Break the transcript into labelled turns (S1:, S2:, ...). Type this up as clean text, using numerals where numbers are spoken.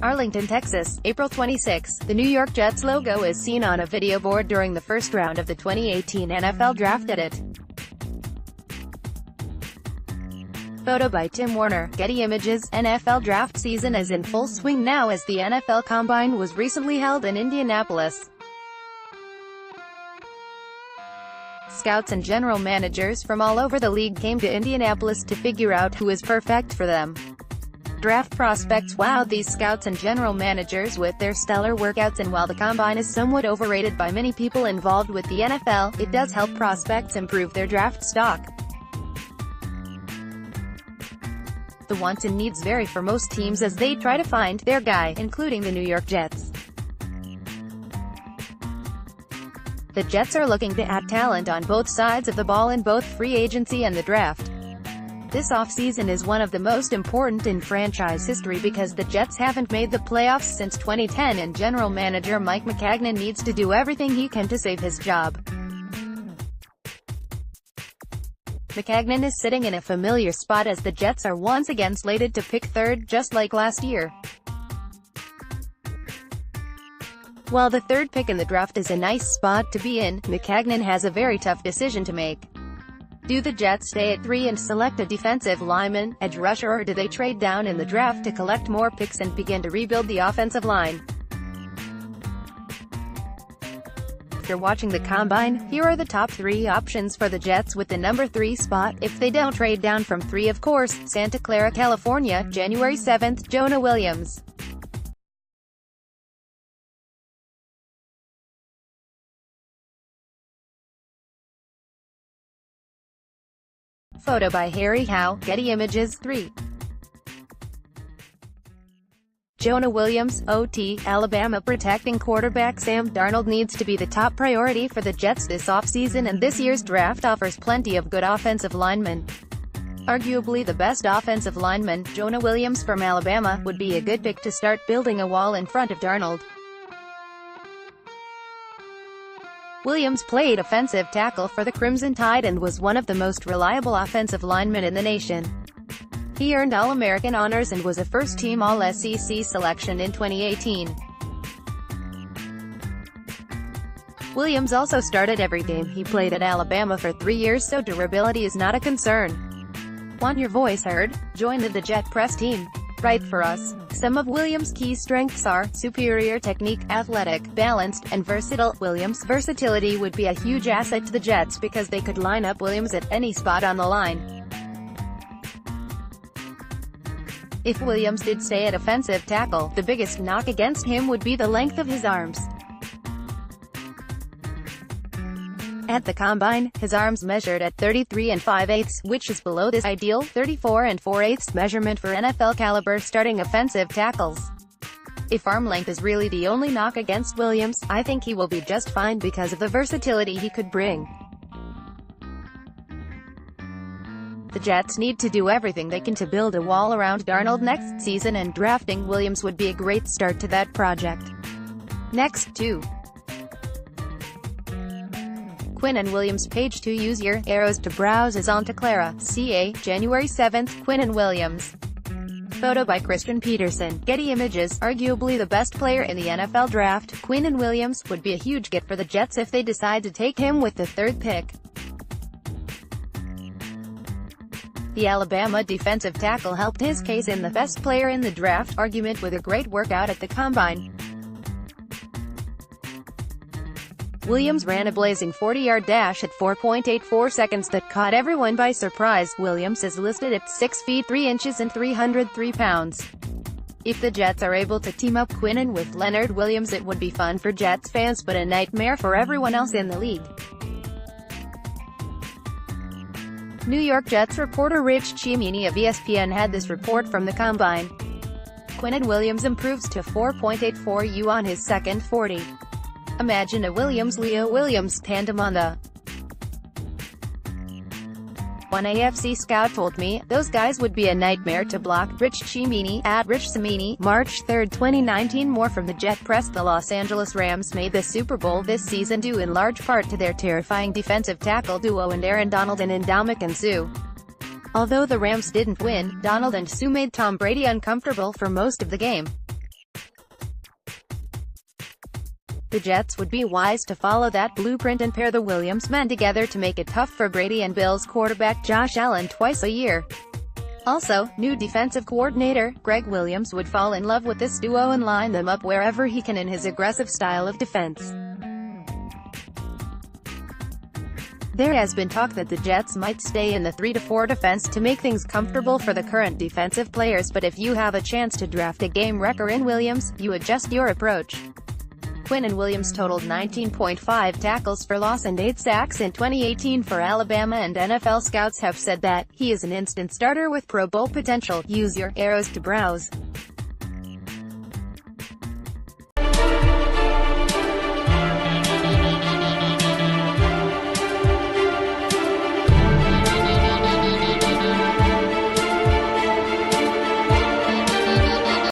S1: Arlington, Texas, April 26. The New York Jets logo is seen on a video board during the first round of the 2018 NFL Draft. Edit. Photo by Tim Warner, Getty Images. NFL draft season is in full swing now as the NFL Combine was recently held in Indianapolis. Scouts and general managers from all over the league came to Indianapolis to figure out who is perfect for them. Draft prospects wowed these scouts and general managers with their stellar workouts, and while the Combine is somewhat overrated by many people involved with the NFL, it does help prospects improve their draft stock. The wants and needs vary for most teams as they try to find their guy, including the New York Jets. The Jets are looking to add talent on both sides of the ball in both free agency and the draft. This offseason is one of the most important in franchise history because the Jets haven't made the playoffs since 2010, and general manager Mike Maccagnan needs to do everything he can to save his job. Maccagnan is sitting in a familiar spot as the Jets are once again slated to pick third, just like last year. While the third pick in the draft is a nice spot to be in, Maccagnan has a very tough decision to make. Do the Jets stay at 3 and select a defensive lineman, edge rusher, or do they trade down in the draft to collect more picks and begin to rebuild the offensive line? After watching the Combine, here are the top 3 options for the Jets with the number 3 spot, if they don't trade down from 3 of course. Santa Clara, California, January 7, Jonah Williams. Photo by Harry Howe, Getty Images. 3. Jonah Williams, OT, Alabama. Protecting quarterback Sam Darnold needs to be the top priority for the Jets this offseason, and this year's draft offers plenty of good offensive linemen. Arguably the best offensive lineman, Jonah Williams from Alabama, would be a good pick to start building a wall in front of Darnold. Williams played offensive tackle for the Crimson Tide and was one of the most reliable offensive linemen in the nation. He earned All-American honors and was a first-team All-SEC selection in 2018. Williams also started every game he played at Alabama for 3 years, so durability is not a concern. Want your voice heard? Join the Jet Press team. Write for us. Some of Williams' key strengths are superior technique, athletic, balanced, and versatile. Williams' versatility would be a huge asset to the Jets because they could line up Williams at any spot on the line. If Williams did stay at offensive tackle, the biggest knock against him would be the length of his arms. At the Combine, his arms measured at 33 5/8, which is below this ideal 34 4/8 measurement for NFL-caliber starting offensive tackles. If arm length is really the only knock against Williams, I think he will be just fine because of the versatility he could bring. The Jets need to do everything they can to build a wall around Darnold next season, and drafting Williams would be a great start to that project. Next, 2. Quinn and Williams. Page 2. Use your arrows to browse as Santa Clara, CA, January 7. Quinn and Williams. Photo by Christian Peterson, Getty Images. Arguably the best player in the NFL draft, Quinn and Williams would be a huge get for the Jets if they decide to take him with the 3rd pick. The Alabama defensive tackle helped his case in the best player in the draft argument with a great workout at the Combine. Williams ran a blazing 40-yard dash at 4.84 seconds that caught everyone by surprise. Williams is listed at 6 feet 3 inches and 303 pounds. If the Jets are able to team up Quinnen with Leonard Williams, it would be fun for Jets fans but a nightmare for everyone else in the league. New York Jets reporter Rich Cimini of ESPN had this report from the Combine. Quinnen Williams improves to 4.84 U on his second 40. Imagine a Williams-Leo Williams tandem on the One AFC scout told me, those guys would be a nightmare to block. Rich Cimini, at Rich Cimini, March 3, 2019. More from the Jet Press. The Los Angeles Rams made the Super Bowl this season due in large part to their terrifying defensive tackle duo and Aaron Donald and Ndamukong Suh. Although the Rams didn't win, Donald and Suh made Tom Brady uncomfortable for most of the game. The Jets would be wise to follow that blueprint and pair the Williams men together to make it tough for Brady and Bills quarterback Josh Allen twice a year. Also, new defensive coordinator, Greg Williams would fall in love with this duo and line them up wherever he can in his aggressive style of defense. There has been talk that the Jets might stay in the 3-4 defense to make things comfortable for the current defensive players, but if you have a chance to draft a game wrecker in Williams, you adjust your approach. Quinn and Williams totaled 19.5 tackles for loss and 8 sacks in 2018 for Alabama, and NFL scouts have said that he is an instant starter with Pro Bowl potential. Use your arrows to browse.